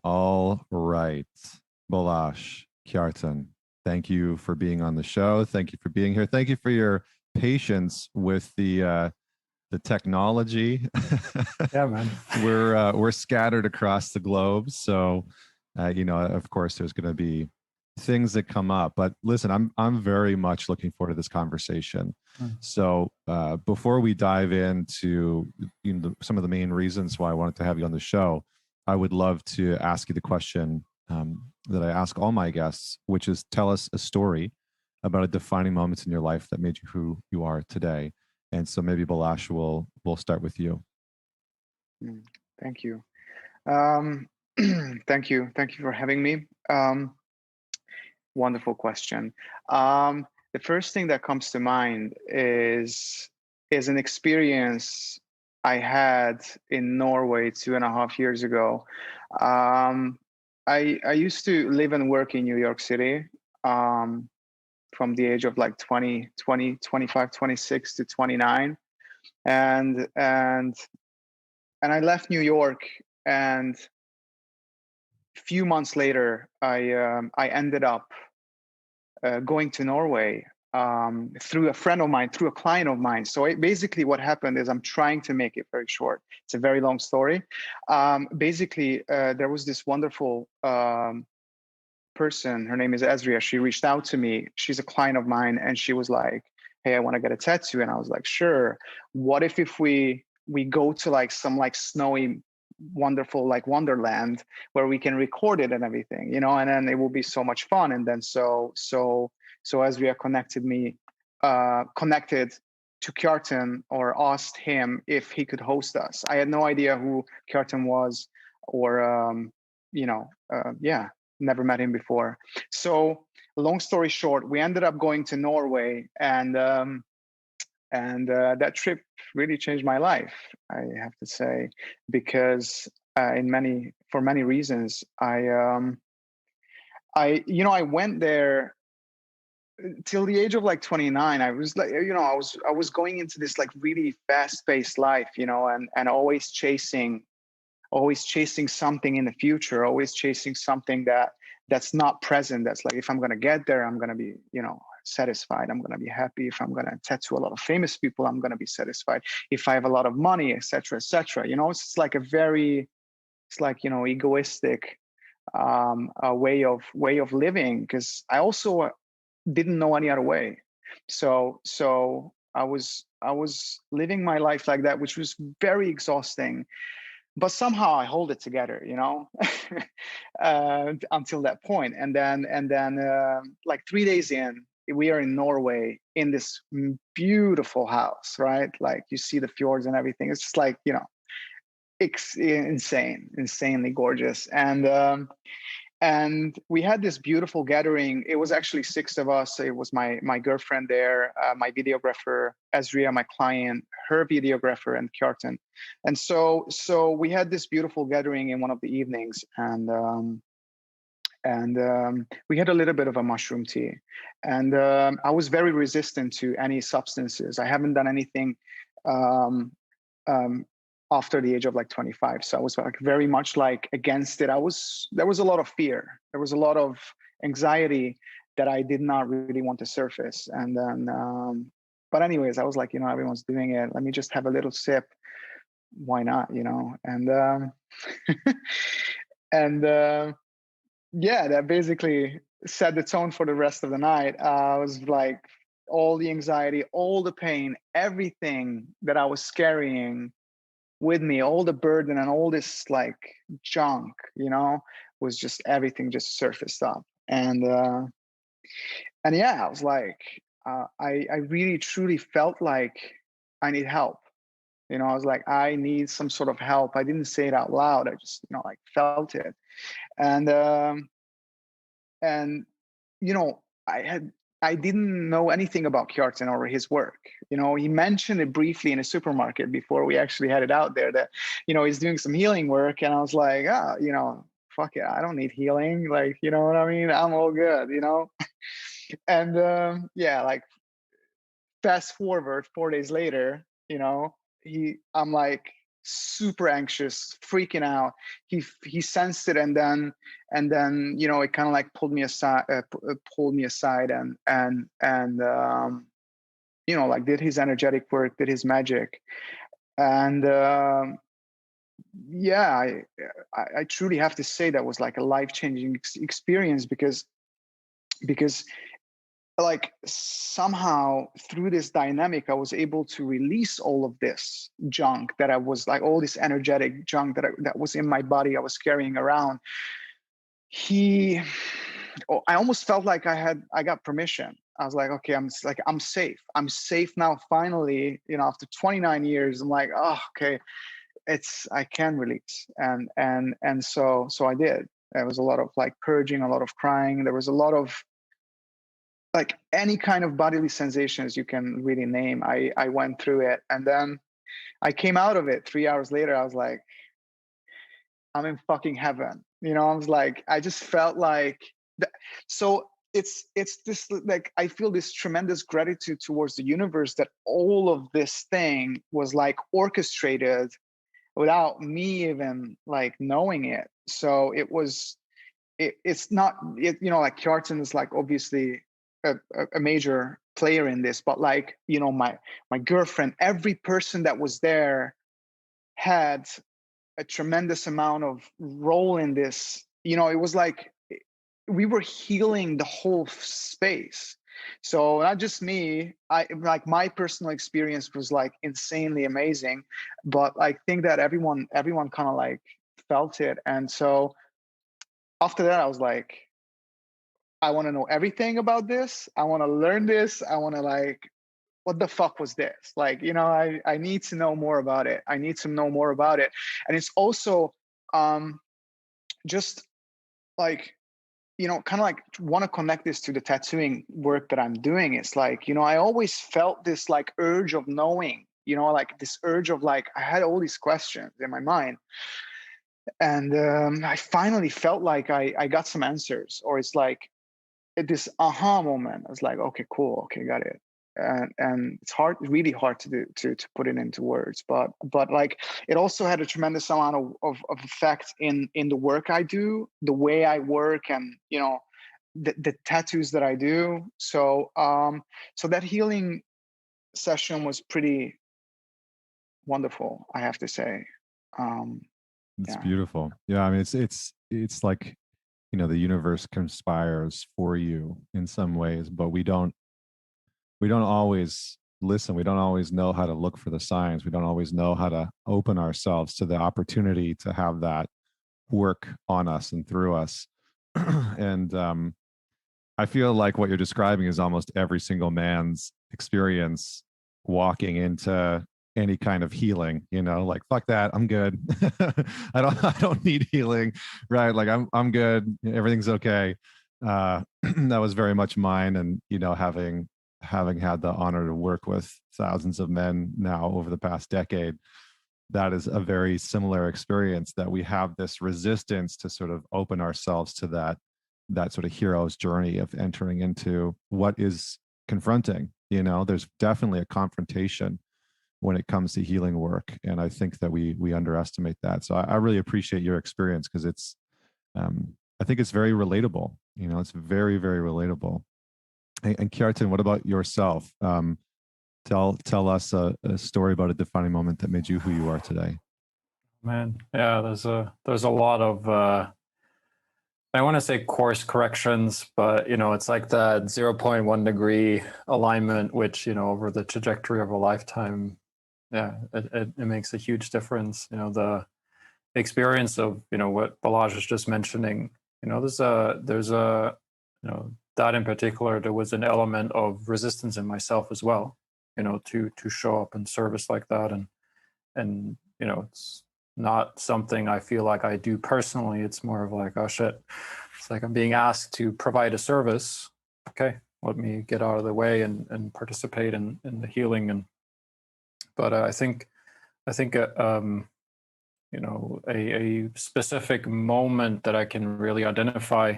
All right. Balazs, Kjartan, thank you for being on the show. Thank you for being here. Thank you for your patience with the technology. Yeah, man. We're scattered across the globe, so of course, there's going to be things that come up. But listen, I'm very much looking forward to this conversation. So before we dive into some of the main reasons why I wanted to have you on the show, I would love to ask you the question that I ask all my guests, which is tell us a story about a defining moment in your life that made you who you are today. And so maybe Balazs will start with you. Thank you. Thank you for having me. Wonderful question. The first thing that comes to mind is an experience I had in Norway 2.5 years ago. I used to live and work in New York City from the age of like 20, 25, 26 to 29. And I left New York, and a few months later, I ended up going to Norway through a friend of mine, through a client of mine. So basically what happened is, I'm trying to make it very short. It's a very long story. Basically, there was this wonderful person. Her name is Ezria. She reached out to me. She's a client of mine. And she was like, hey, I want to get a tattoo. And I was like, sure. What if we go to like some like snowy, wonderful like wonderland where we can record it and everything, and then it will be so much fun. And then so Ezria connected to Kjartan, or asked him if he could host us. I had no idea who Kjartan was, or never met him before. So long story short, we ended up going to Norway, and that trip really changed my life, I have to say, because for many reasons. I went there till the age of like 29. I was like, I was going into this like really fast-paced life, and always chasing something in the future, always chasing something that's not present. That's like, if I'm going to get there, I'm going to be, satisfied. I'm going to be happy. If I'm going to tattoo a lot of famous people, I'm going to be satisfied. If I have a lot of money, etc., etc. It's like egoistic a way of living, because I also didn't know any other way. So I was living my life like that, which was very exhausting. But somehow I hold it together, until that point. And then like 3 days in, we are in Norway in this beautiful house, right? Like you see the fjords and everything. It's just like, insanely gorgeous. And we had this beautiful gathering. It was actually 6 of us. It was my girlfriend there, my videographer, Ezria, my client, her videographer, and Kjartan. And so we had this beautiful gathering in one of the evenings, and we had a little bit of a mushroom tea. And I was very resistant to any substances. I haven't done anything after the age of like 25. So I was like very much like against it. There was a lot of fear. There was a lot of anxiety that I did not really want to surface. And then, but anyways, I was like, everyone's doing it. Let me just have a little sip. Why not, And, yeah, that basically set the tone for the rest of the night. I was like, all the anxiety, all the pain, everything that I was carrying with me, all the burden and all this like junk, was just, everything just surfaced up. And yeah, I was like, I really truly felt like I need help. I was like, I need some sort of help. I didn't say it out loud. I just, like felt it. And I didn't know anything about Kjartan or his work. He mentioned it briefly in a supermarket before we actually had it out there that, he's doing some healing work. And I was like, fuck it. I don't need healing. Like, you know what I mean? I'm all good, And yeah, like fast forward 4 days later, I'm like super anxious, freaking out. He sensed it, and then it kind of like pulled me aside, and like did his energetic work, did his magic. And yeah, I truly have to say that was like a life-changing experience, because like somehow through this dynamic I was able to release all of this junk that I was like, all this energetic junk that was in my body, I was carrying around. I almost felt like I got permission. I was like, okay, I'm safe now, finally, after 29 years. I'm like, oh, okay, I can release. And so I did. There was a lot of like purging, a lot of crying. There was a lot of like any kind of bodily sensations you can really name. I went through it, and then I came out of it 3 hours later. I was like, I'm in fucking heaven. I was like, I just felt like so it's this, like, I feel this tremendous gratitude towards the universe that all of this thing was like orchestrated without me even like knowing it. So it's not, like Kjartan is like obviously a major player in this, but like, my girlfriend, every person that was there had a tremendous amount of role in this. It was like we were healing the whole space. So not just me, I like my personal experience was like insanely amazing, but I think that everyone kind of like felt it. And so after that I was like, I want to know everything about this. I want to learn this. I want to like, what the fuck was this? Like, I need to know more about it. I need to know more about it. And it's also just like, kind of like want to connect this to the tattooing work that I'm doing. It's like, I always felt this like urge of knowing, like this urge of like, I had all these questions in my mind. And I finally felt like I got some answers, or it's like this aha moment. I was like, okay, cool. Okay, got it. And it's really hard to do, to put it into words, but like it also had a tremendous amount of effect in the work I do, the way I work, and the tattoos that I do. So so that healing session was pretty wonderful, I have to say. It's Yeah. beautiful. Yeah, I mean, it's like, the universe conspires for you in some ways, but we don't always listen. We don't always know how to look for the signs. We don't always know how to open ourselves to the opportunity to have that work on us and through us. And I feel like what you're describing is almost every single man's experience walking into any kind of healing, like, fuck that, I'm good. I don't need healing, right? Like, I'm good, everything's okay. That was very much mine. And having had the honor to work with thousands of men now over the past decade, that is a very similar experience, that we have this resistance to sort of open ourselves to that sort of hero's journey of entering into what is confronting. There's definitely a confrontation when it comes to healing work, and I think that we underestimate that. So I really appreciate your experience, because it's I think it's very relatable. It's very, very relatable. And Kjartan, what about yourself? Tell us a story about a defining moment that made you who you are today. Man, yeah, there's a lot of I want to say course corrections, but it's like that 0.1 degree alignment, which over the trajectory of a lifetime, yeah, it makes a huge difference. The experience of what Balazs was just mentioning. There's a that in particular, there was an element of resistance in myself as well. To show up in service like that, and it's not something I feel like I do personally. It's more of like, oh shit, it's like I'm being asked to provide a service. Okay, let me get out of the way and participate in the healing. But I think a specific moment that I can really identify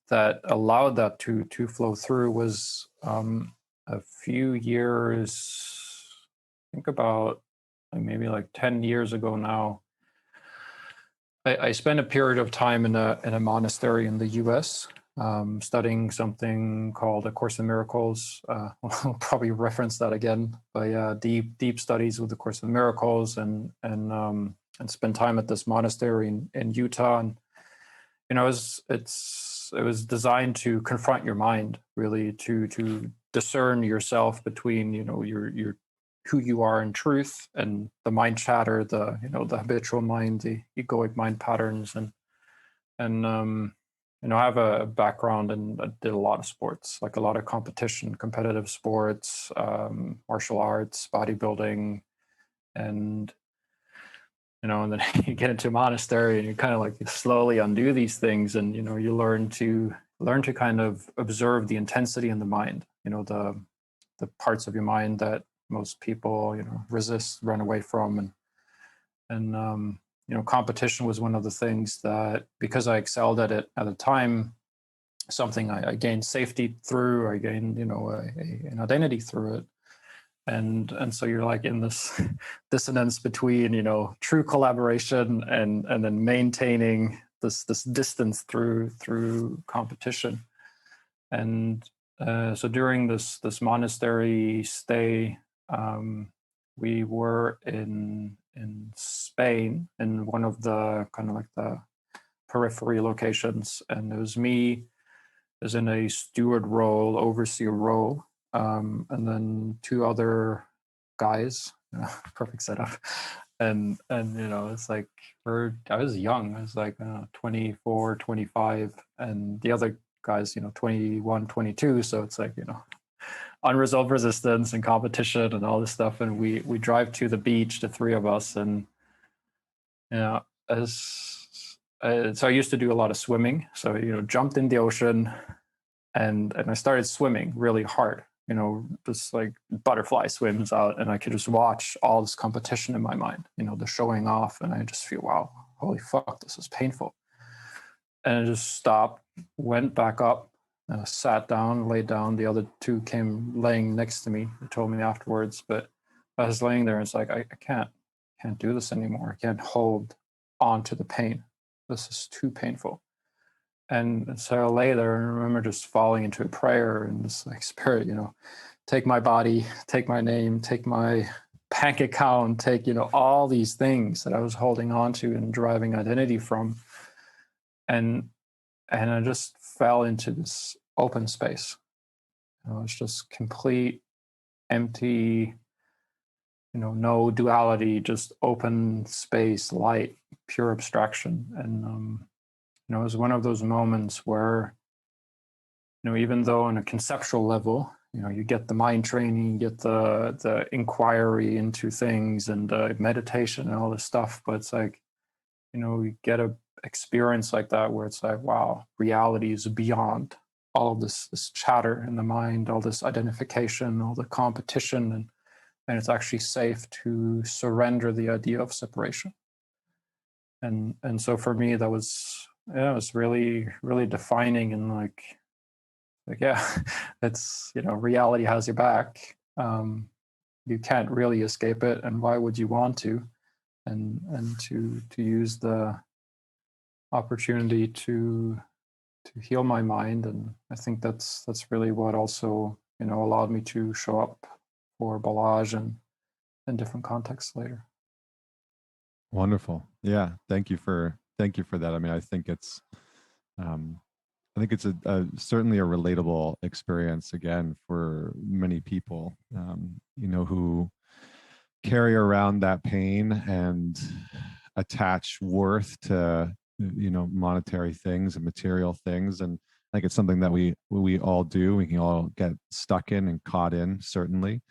that allowed that to flow through was a few years, I think about maybe like 10 years ago now, I spent a period of time in a monastery in the US, studying something called A Course in Miracles. We'll probably reference that again, but yeah, deep studies with the Course in Miracles, and spend time at this monastery in Utah. And it was designed to confront your mind, really, to discern yourself between your who you are in truth and the mind chatter, the habitual mind, the egoic mind patterns, and I have a background and I did a lot of sports, like a lot of competitive sports, martial arts, bodybuilding, and and then you get into a monastery and you kind of like slowly undo these things, and you learn to kind of observe the intensity in the mind, the parts of your mind that most people resist, run away from, and competition was one of the things that, because I excelled at it at the time, something I gained safety through, I gained an identity through it, and so you're like in this dissonance between true collaboration and then maintaining this distance through competition. And so during this monastery stay, we were in Spain, in one of the kind of like the periphery locations, and it was me as in a steward role, overseer role, and then two other guys. Perfect setup. And it's like I was young. I was like 24, 25, and the other guys 21, 22. So it's like unresolved resistance and competition and all this stuff. And we drive to the beach, the three of us, and so I used to do a lot of swimming. So jumped in the ocean, and I started swimming really hard. Just like butterfly swims out, and I could just watch all this competition in my mind. The showing off, and I just feel, wow, holy fuck, this is painful. And I just stopped, went back up, sat down, laid down. The other two came laying next to me. They told me afterwards, but I was laying there, and it's like I can't do this anymore. I can't hold on to the pain. This is too painful. And so I lay there and I remember just falling into a prayer and just like, Spirit, take my body, take my name, take my bank account, take all these things that I was holding on to and deriving identity from, and I just fell into this open space. It's just complete, empty, no duality, just open space, light, pure abstraction. And it was one of those moments where even though on a conceptual level you get the mind training, you get the inquiry into things and meditation and all this stuff, but it's like you get a experience like that where it's like, wow, reality is beyond all of this chatter in the mind, all this identification, all the competition, and it's actually safe to surrender the idea of separation. And so for me, that was it was really, really defining, and like yeah, it's reality has your back. You can't really escape it, and why would you want to? And to use the opportunity to heal my mind, and I think that's really what also allowed me to show up for Balazs and in different contexts later. Wonderful. Yeah, thank you for that. I mean, I think it's certainly a relatable experience again for many people, who carry around that pain and attach worth to monetary things and material things, and I think it's something that we all do. We can all get stuck in and caught in, certainly,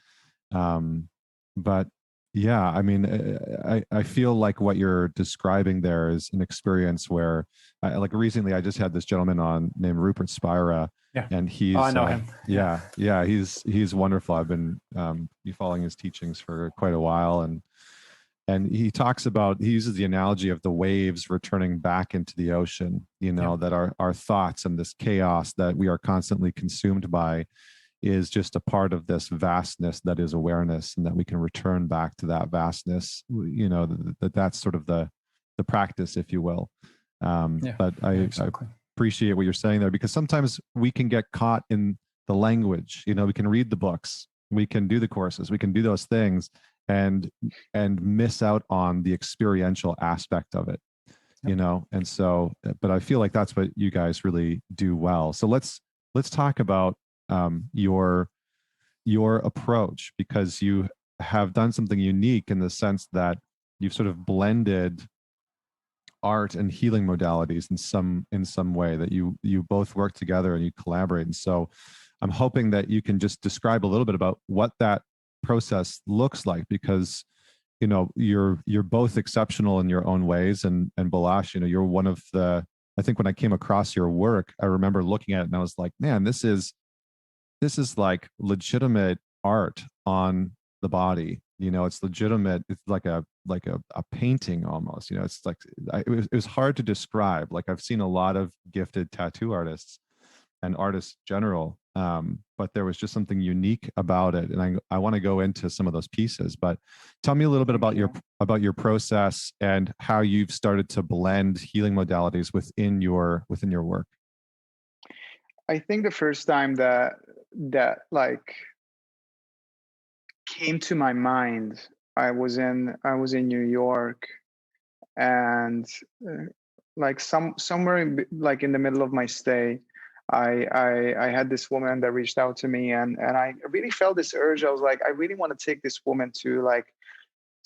but yeah, I mean, I feel like what you're describing there is an experience where, like recently, I just had this gentleman on named Rupert Spira, and he's I know him. Yeah, he's wonderful. I've been following his teachings for quite a while, and he talks about, he uses the analogy of the waves returning back into the ocean. That our thoughts and this chaos that we are constantly consumed by is just a part of this vastness that is awareness, and that we can return back to that vastness. You know, that's sort of the practice, if you will. But I appreciate what you're saying there, because sometimes we can get caught in the language. You know, we can read the books, we can do the courses, we can do those things, and miss out on the experiential aspect of it. You know, and so, but I feel like that's what you guys really do well. So let's talk about your approach, because you have done something unique in the sense that you've sort of blended art and healing modalities in some way, that you both work together and you collaborate. And so I'm hoping that you can just describe a little bit about what that process looks like, because you know, you're both exceptional in your own ways. And Balazs, you know, you're one of the, I think when I came across your work, I remember looking at it and I was like, man, this is like legitimate art on the body. You know, it's legitimate. It's like a painting almost. You know, it's like it was hard to describe. Like, I've seen a lot of gifted tattoo artists and artists in general, but there was just something unique about it. And I want to go into some of those pieces. But tell me a little bit about your process and how you've started to blend healing modalities within your work. I think the first time that like came to my mind, I was in New York, and like somewhere like in the middle of my stay, I had this woman that reached out to me, and I really felt this urge. I was like, I really want to take this woman to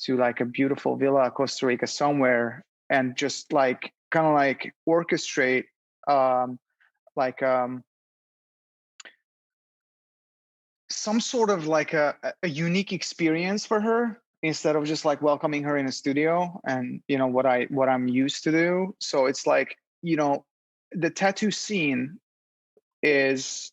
a beautiful villa, Costa Rica somewhere, and just like kind of like orchestrate some sort of like a unique experience for her, instead of just like welcoming her in a studio and, you know, what I'm used to do. So it's like, you know, the tattoo scene is,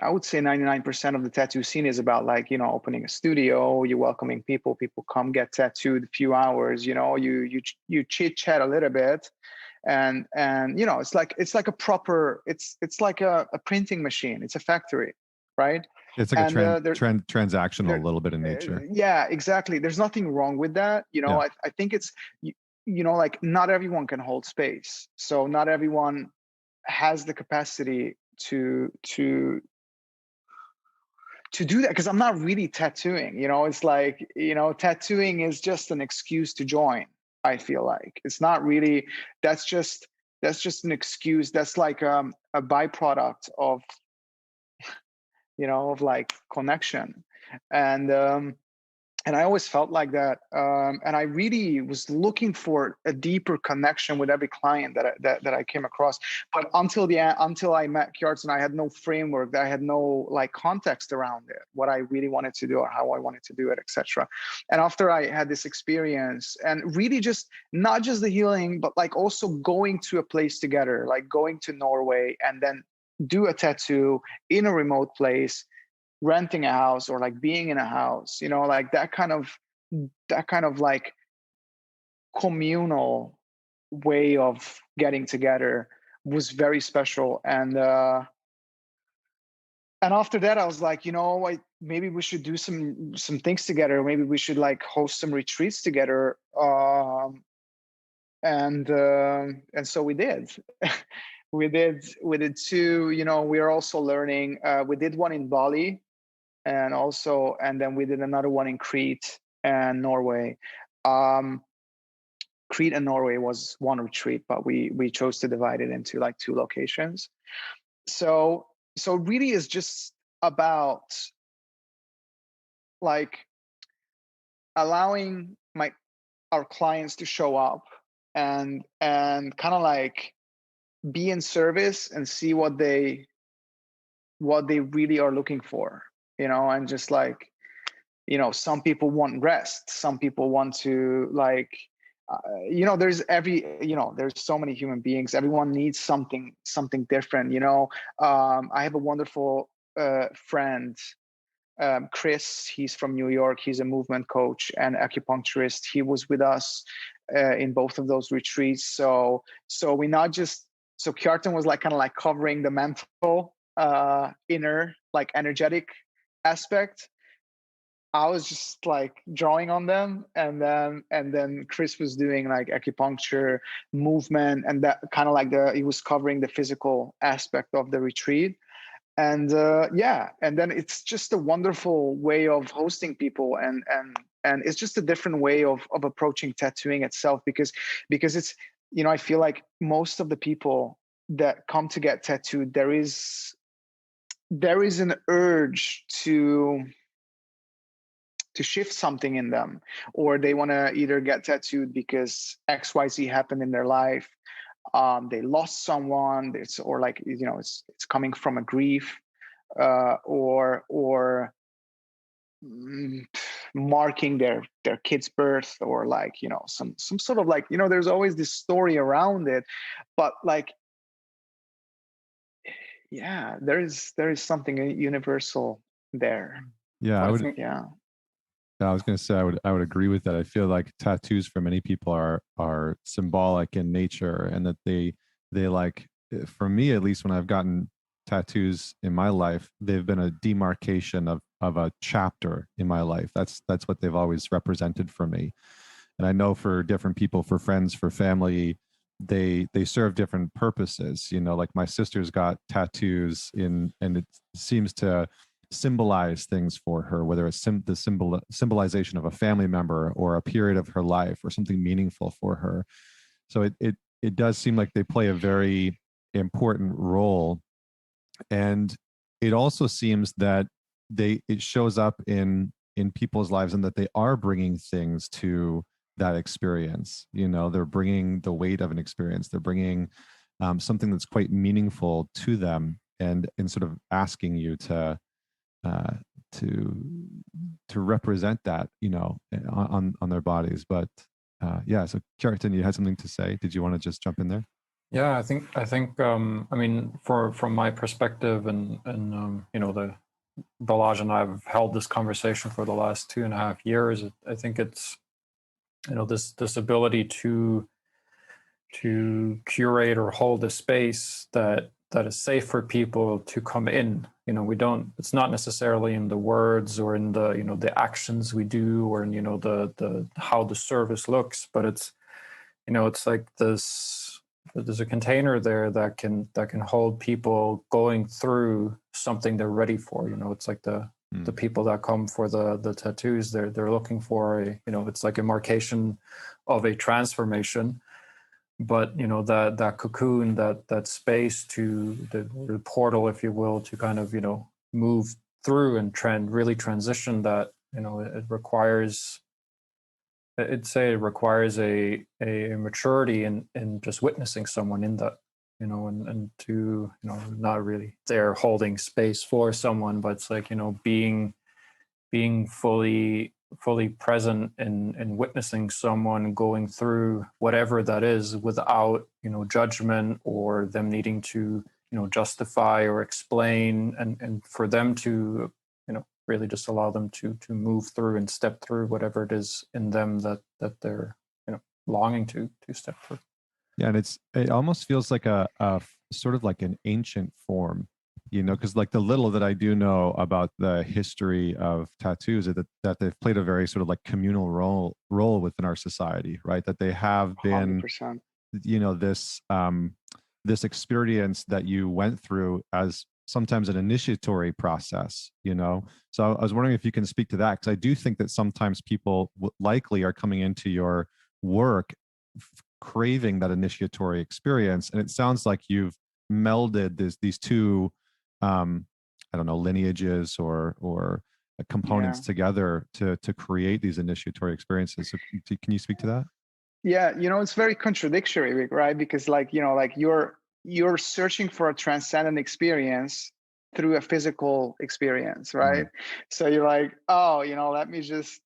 I would say 99% of the tattoo scene is about like, you know, opening a studio, you're welcoming people come get tattooed a few hours, you know, you chit chat a little bit, and you know, it's like a proper, it's like a printing machine, it's a factory, right? It's like transactional a little bit in nature. Yeah, exactly. There's nothing wrong with that, you know. I think it's, you know, like not everyone can hold space, so not everyone has the capacity to do that, because I'm not really tattooing, you know. It's like, you know, tattooing is just an excuse to join. I feel like it's not really, that's just an excuse. That's like a byproduct of, you know, of like connection. And I always felt like that. And I really was looking for a deeper connection with every client that I came across. But until I met Kjartan, I had no framework. I had no like context around it, what I really wanted to do or how I wanted to do it, etc. And after I had this experience, and really just not just the healing, but like also going to a place together, like going to Norway and then do a tattoo in a remote place, renting a house or like being in a house, you know, like that kind of like communal way of getting together was very special. And after that, I was like, you know, maybe we should do some things together. Maybe we should like host some retreats together. And so we did. we did two. You know, we are also learning. We did one in Bali, and then we did another one in Crete and Norway. Crete and Norway was one retreat, but we chose to divide it into like two locations. So really is just about like allowing our clients to show up and kind of like be in service and see what they really are looking for, you know. And just like, you know, some people want rest, some people want to like, you know, there's so many human beings, everyone needs something different, you know. I have a wonderful friend, Chris. He's from New York. He's a movement coach and acupuncturist. He was with us in both of those retreats. So we not just so Kjartan was like kind of like covering the mental, inner, like energetic aspect. I was just like drawing on them, and then Chris was doing like acupuncture, movement, and that kind of like he was covering the physical aspect of the retreat. And yeah, and then it's just a wonderful way of hosting people, and it's just a different way of approaching tattooing itself, because it's, you know, I feel like most of the people that come to get tattooed, there is an urge to shift something in them, or they want to either get tattooed because XYZ happened in their life, they lost someone, or like, you know, it's coming from a grief, or marking their kid's birth, or like, you know, some sort of like, you know, there's always this story around it, but like, yeah, there is something universal there. Yeah, I would. Yeah. I was going to say I would agree with that. I feel like tattoos for many people are symbolic in nature, and that they like, for me at least, when I've gotten tattoos in my life, they've been a demarcation of a chapter in my life. That's what they've always represented for me. And I know for different people, for friends, for family, they serve different purposes. You know, like my sister's got tattoos and it seems to symbolize things for her, whether it's the symbolization of a family member or a period of her life or something meaningful for her. So it does seem like they play a very important role. And it also seems that it shows up in people's lives, and that they are bringing things to that experience. You know, they're bringing the weight of an experience. They're bringing something that's quite meaningful to them, and sort of asking you to uh, represent that, you know, on their bodies. But yeah, so Kjartan, you had something to say. Did you want to just jump in there? Yeah, I think I mean, from my perspective, and you know, the Balazs and I have held this conversation for the last 2.5 years. I think it's, you know, this ability to curate or hold a space that is safe for people to come in. You know, it's not necessarily in the words or in the, you know, the actions we do, or in, you know, the how the service looks, but it's, you know, it's like there's a container there that can hold people going through something they're ready for. You know, it's like the people that come for the tattoos, they're looking for you know, it's like a markation of a transformation. But, you know, that cocoon, that space, to the portal, if you will, to kind of, you know, move through and really transition that, you know, it requires, I'd say it requires a maturity in just witnessing someone in that, you know, and to, you know, not really there holding space for someone, but it's like, you know, being fully present in witnessing someone going through whatever that is, without, you know, judgment or them needing to, you know, justify or explain, and for them to, you know, really just allow them to move through and step through whatever it is in them that they're, you know, longing to step through. Yeah, and it almost feels like a sort of like an ancient form, you know, because like the little that I do know about the history of tattoos is that they've played a very sort of like communal role within our society, right? That they have been, 100%. you know, this this experience that you went through as sometimes an initiatory process, you know. So I was wondering if you can speak to that, because I do think that sometimes people likely are coming into your work craving that initiatory experience, and it sounds like you've melded these two I don't know, lineages or components Yeah. together to create these initiatory experiences. So can you speak to that? Yeah, you know, it's very contradictory, right? Because like, you know, like you're searching for a transcendent experience through a physical experience, right? So you're like, oh, you know, let me just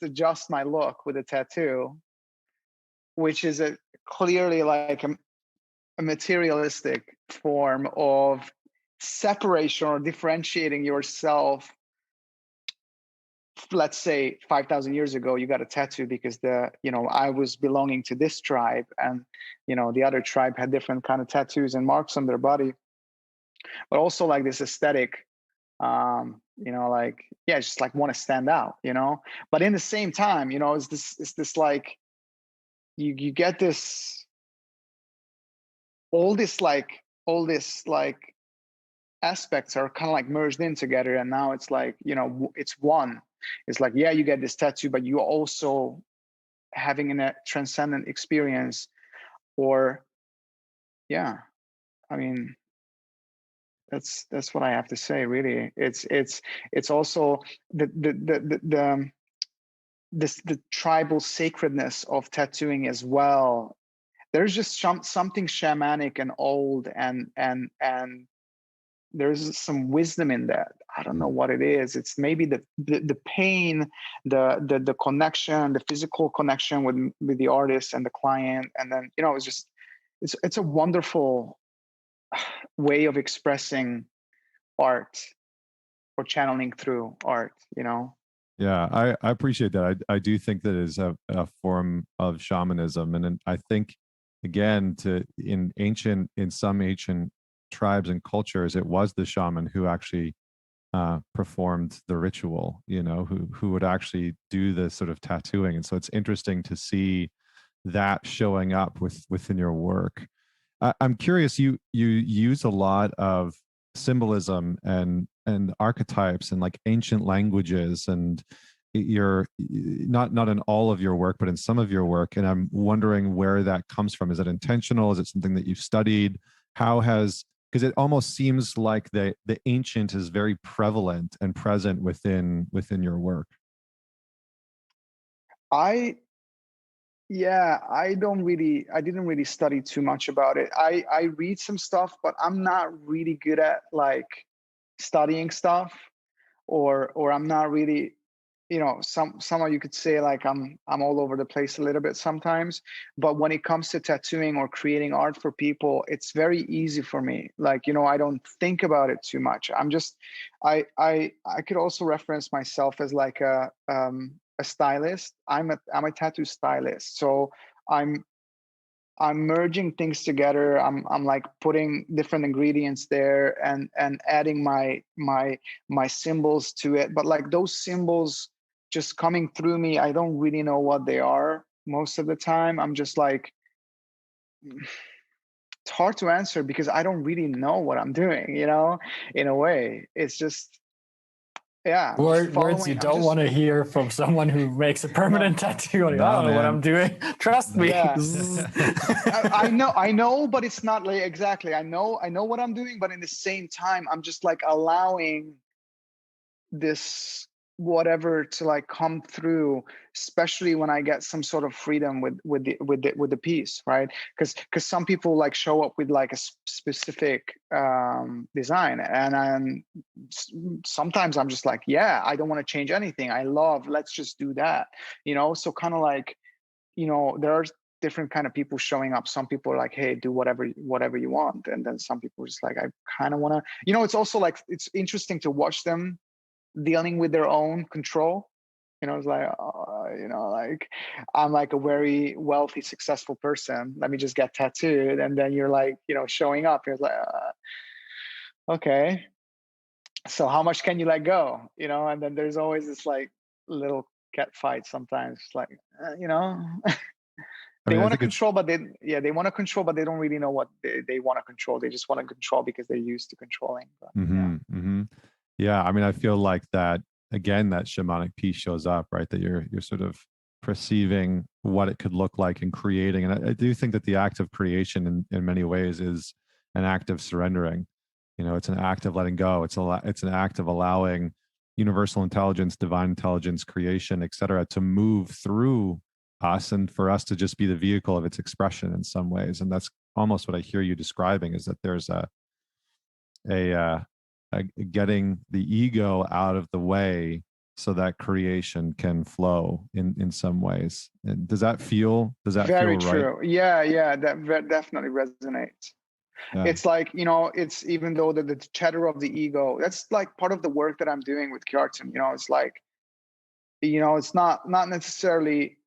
adjust my look with a tattoo, which is clearly like a materialistic form of separation or differentiating yourself let's say 5,000 years ago, you got a tattoo because I was belonging to this tribe, and the other tribe had different kind of tattoos and marks on their body, but also like this aesthetic, just like want to stand out, but in the same time, it's this like you get this all this aspects are kind of like merged in together, and now it's like it's one. It's like, yeah, you get this tattoo, but you also having a transcendent experience, or yeah, I mean, that's what I have to say, really. It's also the tribal sacredness of tattooing as well. There's just something shamanic and old, and there's some wisdom in that. I don't know what it is. It's maybe the pain, the connection, the physical connection with the artist and the client, and then it's a wonderful way of expressing art or channeling through art. Yeah, I appreciate that. I do think that is a form of shamanism, and I think again in some ancient tribes and cultures, it was the shaman who actually performed the ritual, who would actually do the sort of tattooing. And so it's interesting to see that showing up within your work. I'm curious, you use a lot of symbolism and archetypes and like ancient languages, and you're not in all of your work, but in some of your work. And I'm wondering where that comes from. Is it intentional? Is it something that you've studied? Because it almost seems like the ancient is very prevalent and present within your work. I didn't really study too much about it. I read some stuff, but I'm not really good at like studying stuff, or I'm not really, somehow you could say like I'm all over the place a little bit sometimes. But when it comes to tattooing or creating art for people, it's very easy for me. Like, I don't think about it too much. I'm just, I could also reference myself as like a stylist. I'm a tattoo stylist. So I'm merging things together. I'm like putting different ingredients there and adding my symbols to it. But like those symbols just coming through me, I don't really know what they are most of the time. I'm just like, it's hard to answer because I don't really know what I'm doing, in a way. It's just, yeah. Words you don't want to hear from someone who makes a permanent tattoo. I don't know what I'm doing. Trust me. Yeah. I know, but it's not like exactly. I know what I'm doing, but in the same time, I'm just like allowing this whatever to like come through, especially when I get some sort of freedom with the piece, right? Because some people like show up with like a specific design, and sometimes I'm just like, yeah, I don't want to change anything. Let's just do that, so kind of like, there are different kind of people showing up. Some people are like, hey, do whatever you want, and then some people are just like, I kind of want to, it's also like, it's interesting to watch them dealing with their own control. It's like, like I'm like a very wealthy, successful person. Let me just get tattooed. And then you're like, showing up. You're like, okay, so how much can you let go? And then there's always this like little cat fight sometimes. Like, they want to control, but they want to control, but they don't really know what they want to control. They just want to control because they're used to controlling. But, yeah, I mean, I feel like that again, that shamanic piece shows up, right? That you're sort of perceiving what it could look like and creating. And I do think that the act of creation in many ways is an act of surrendering. It's an act of letting go. It's an act of allowing universal intelligence, divine intelligence, creation, etc., to move through us, and for us to just be the vehicle of its expression in some ways. And that's almost what I hear you describing, is that there's a getting the ego out of the way so that creation can flow in some ways. And does that feel very feel true? right? Yeah, that definitely resonates. Yeah. It's like, it's even though the chatter of the ego, that's like part of the work that I'm doing with Kjartan. It's like it's not necessarily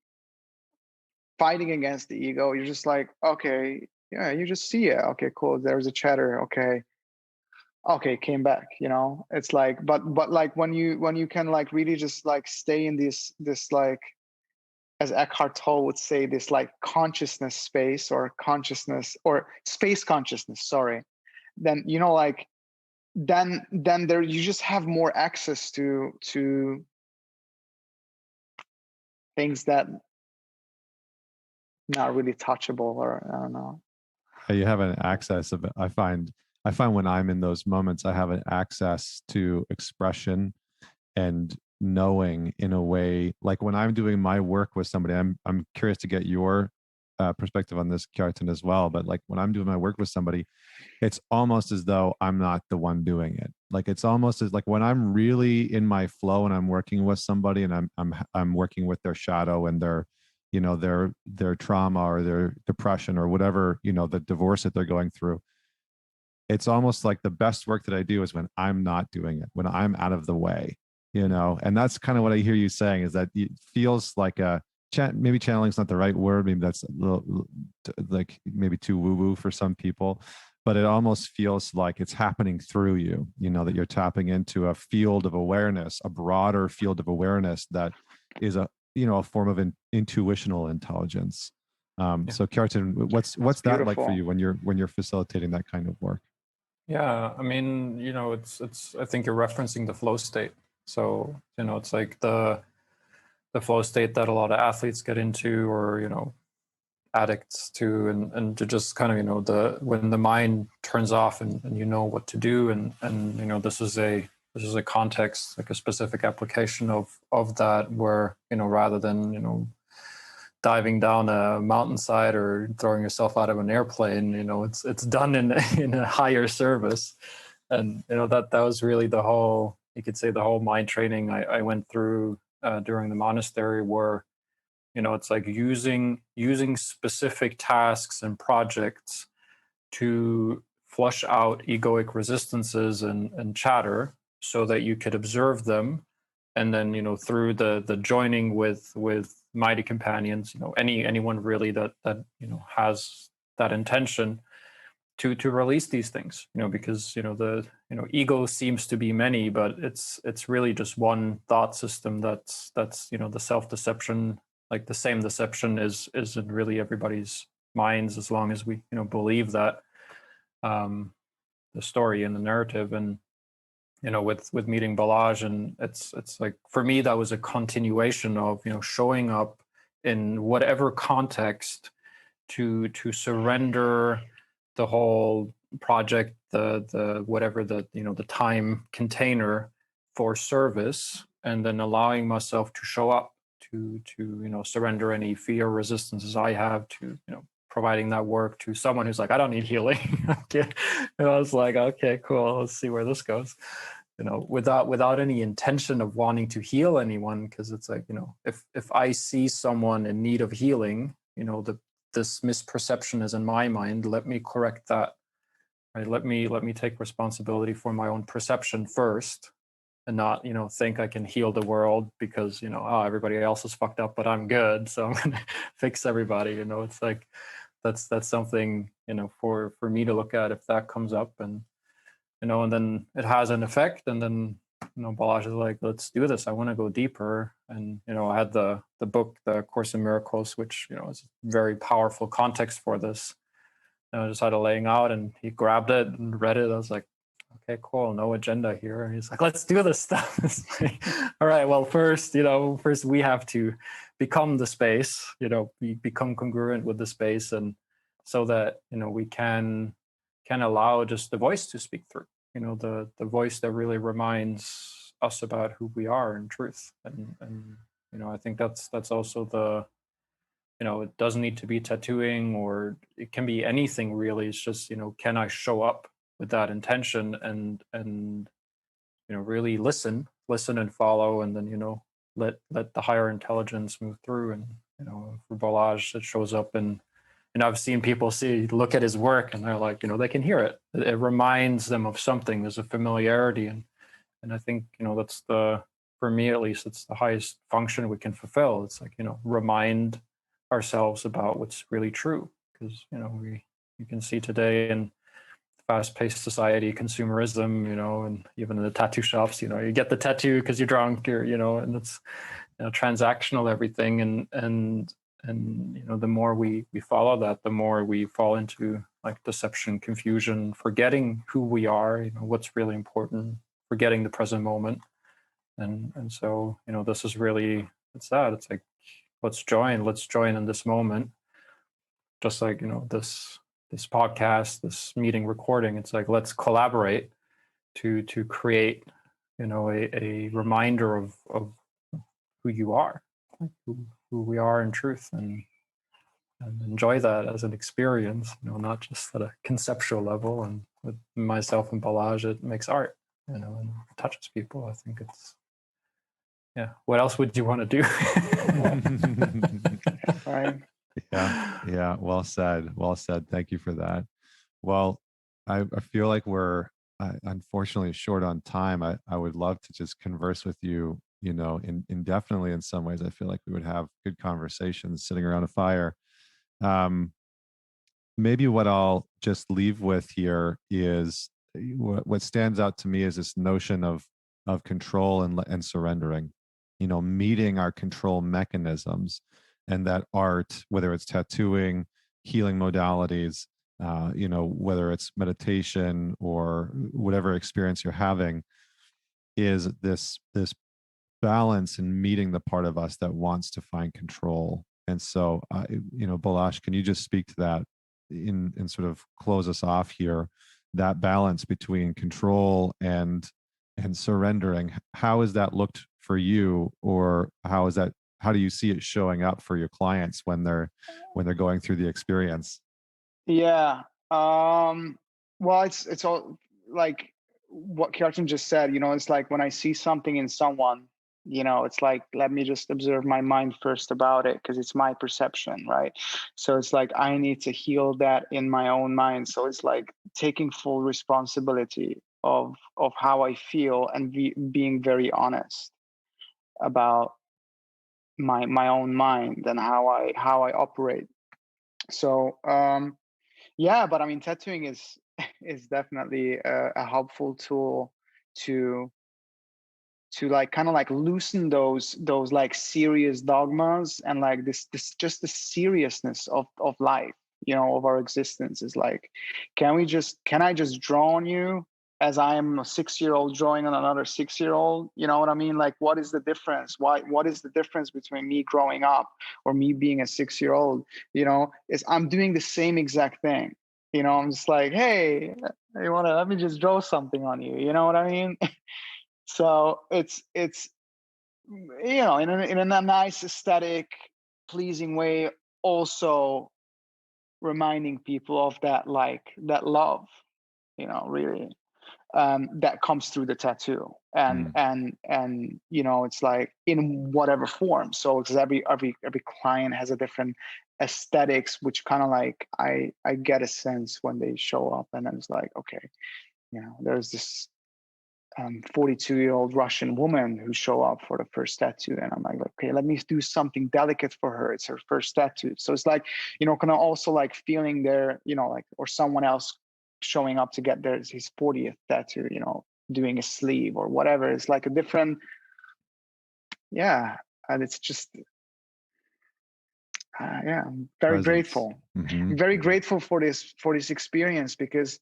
fighting against the ego. You're just like, okay, yeah, you just see it. Okay, cool. There's a chatter. Okay, came back. It's like, but like when you can like really just like stay in this like, as Eckhart Tolle would say, this like consciousness space, or consciousness or space consciousness. Sorry. Then like then there you just have more access to things that not really touchable, or I don't know. You have an access of, I find when I'm in those moments, I have an access to expression and knowing in a way, like when I'm doing my work with somebody. I'm curious to get your perspective on this, Kjartan, as well. But like when I'm doing my work with somebody, it's almost as though I'm not the one doing it. Like it's almost as like when I'm really in my flow and I'm working with somebody, and I'm working with their shadow and their their trauma or their depression or whatever, the divorce that they're going through. It's almost like the best work that I do is when I'm not doing it, when I'm out of the way, and that's kind of what I hear you saying, is that it feels like maybe channeling is not the right word. Maybe that's a little like maybe too woo-woo for some people, but it almost feels like it's happening through you, that you're tapping into a field of awareness, a broader field of awareness that is a form of intuitional intelligence. So Kjartan, what's that like for you when you're facilitating that kind of work? Yeah, I mean, it's I think you're referencing the flow state. So, it's like the flow state that a lot of athletes get into, or, addicts to, and to just kind of, when the mind turns off and you know what to do, and this is a context, like a specific application of that, where, rather than, diving down a mountainside or throwing yourself out of an airplane, it's done in a higher service. And that was really the whole, you could say, the whole mind training I went through during the monastery, where it's like using specific tasks and projects to flush out egoic resistances and chatter, so that you could observe them, and then through the joining with mighty companions, anyone really that has that intention to release these things, because the ego seems to be many, but it's really just one thought system that's the self-deception. Like the same deception is in really everybody's minds, as long as we believe that the story and the narrative. And with meeting Balazs, and it's like, for me, that was a continuation of showing up in whatever context to surrender the whole project, the whatever the the time container for service, and then allowing myself to show up, to surrender any fear resistances I have, to providing that work to someone who's like, I don't need healing. And I was like, okay, cool, let's see where this goes. Without any intention of wanting to heal anyone, because it's like, if I see someone in need of healing, this misperception is in my mind, let me correct that, right? Let me take responsibility for my own perception first, and not think I can heal the world because everybody else is fucked up but I'm good, so I'm gonna fix everybody. It's like that's something for me to look at if that comes up, and and then it has an effect, and then Balazs is like, let's do this, I want to go deeper. And I had the book, the Course in Miracles, which is a very powerful context for this. And I just had it laying out, and he grabbed it and read it. I was like, okay, cool, no agenda here. And he's like, let's do this stuff. Like, all right, well, first we have to become the space, become congruent with the space, and so that we can allow just the voice to speak through, the voice that really reminds us about who we are in truth. And I think that's also the, it doesn't need to be tattooing, or it can be anything really. It's just, can I show up with that intention, and really listen and follow, and then let the higher intelligence move through. And for Balazs, it shows up in, I've seen people look at his work, and they're like, they can hear it. It reminds them of something. There's a familiarity, and I think that's for for me at least, it's the highest function we can fulfill. It's like, remind ourselves about what's really true, because you can see today in fast-paced society, consumerism, and even in the tattoo shops, you get the tattoo because you're drunk, and it's transactional everything, and the more we follow that, the more we fall into like deception, confusion, forgetting who we are, what's really important, forgetting the present moment. And so, this is really, it's like, let's join in this moment. Just like, this podcast, this meeting recording, it's like, let's collaborate to create, a reminder of who you are, like who we are in truth, and enjoy that as an experience, not just at a conceptual level. And with myself and Balazs, it makes art, and touches people. I think it's, what else would you want to do? Right. Yeah. Well said. Thank you for that. Well, I feel like we're unfortunately short on time. I would love to just converse with you, indefinitely. In some ways, I feel like we would have good conversations sitting around a fire. Maybe what I'll just leave with here is what stands out to me is this notion of control and surrendering, meeting our control mechanisms, and that art, whether it's tattooing, healing modalities, whether it's meditation or whatever experience you're having, is this balance in meeting the part of us that wants to find control. And so, Balazs, can you just speak to that and sort of close us off here? That balance between control and surrendering. How has that looked for you, or how do you see it showing up for your clients when they're going through the experience? Yeah. Well, it's all like what Kjartan just said. It's like when I see something in someone, it's like, let me just observe my mind first about it, because it's my perception, right? So it's like I need to heal that in my own mind. So it's like taking full responsibility of how I feel, and being very honest about my own mind and how I operate. So but I mean, tattooing is definitely a helpful tool to like kind of like loosen those like serious dogmas, and like this just the seriousness of life, of our existence. Is like, can I just draw on you as I am a 6-year-old drawing on another 6-year-old? You know what I mean? Like, what is the difference? What is the difference between me growing up or me being a 6-year-old? Is I'm doing the same exact thing. I'm just like, hey, you want to let me just draw something on you? You know what I mean? So it's in a nice, aesthetic, pleasing way, also reminding people of that, like that love, really, that comes through the tattoo, and it's like in whatever form. So because every client has a different aesthetics, which kind of like I get a sense when they show up, and then it's like, okay, there's this 42-year-old Russian woman who show up for the first tattoo, and I'm like, okay, let me do something delicate for her. It's her first tattoo. So it's like, kind of also like feeling their, like, or someone else showing up to get his 40th tattoo, doing a sleeve or whatever. It's like a different, and it's just, I'm very Presence. grateful. Mm-hmm. I'm very grateful for this experience, because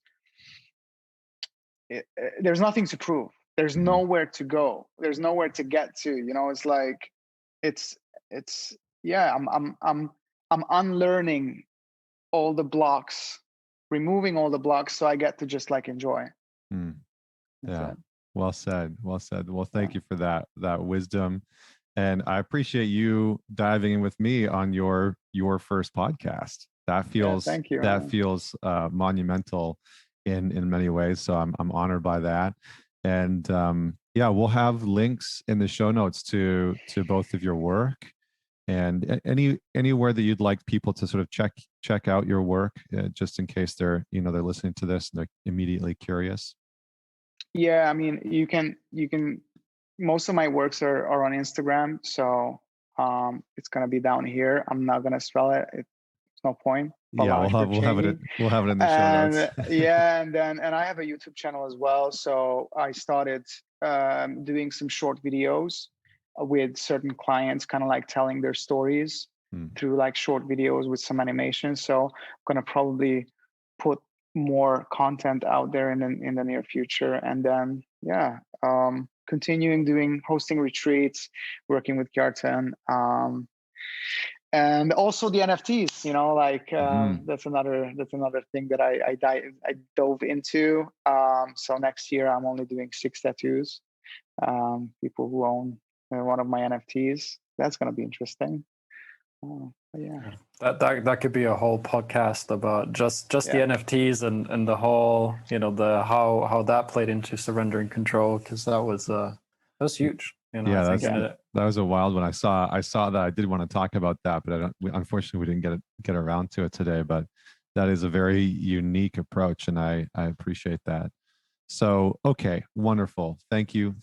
there's nothing to prove. There's nowhere to go. There's nowhere to get to. It's like, it's I'm unlearning all the blocks, removing all the blocks, so I get to just like enjoy. Yeah. Well said. Well, thank you for that wisdom, and I appreciate you diving in with me on your first podcast. That feels thank you. That feels monumental in many ways. So I'm honored by that. And we'll have links in the show notes to both of your work, and anywhere that you'd like people to sort of check out your work, just in case they're listening to this and they're immediately curious. Yeah, I mean, you can most of my works are on Instagram, so it's gonna be down here. I'm not gonna spell it. It's no point. Yeah, Balazs we'll have it. Bercsényi. We'll have it in the show And notes. yeah, and I have a YouTube channel as well. So I started doing some short videos with certain clients, kind of like telling their stories through like short videos with some animation. So I'm gonna probably put more content out there in the near future, and then continuing hosting retreats, working with Kjartan. And also the NFTs, like that's another thing that I dove into. So next year I'm only doing 6 tattoos. People who own one of my NFTs. That's going to be interesting. Yeah, that could be a whole podcast about just the NFTs and the whole, the how that played into surrendering control, because that was huge. That was a wild one. I saw that. I did want to talk about that, but unfortunately we didn't get around to it today. But that is a very unique approach, and I appreciate that. So, okay, wonderful. Thank you.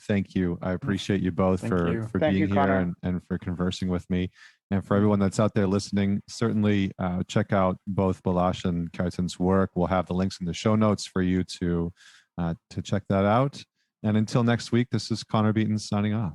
I appreciate you both for being here and for conversing with me. And for everyone that's out there listening, certainly check out both Balazs and Kjartan's work. We'll have the links in the show notes for you to check that out. And until next week, this is Connor Beaton signing off.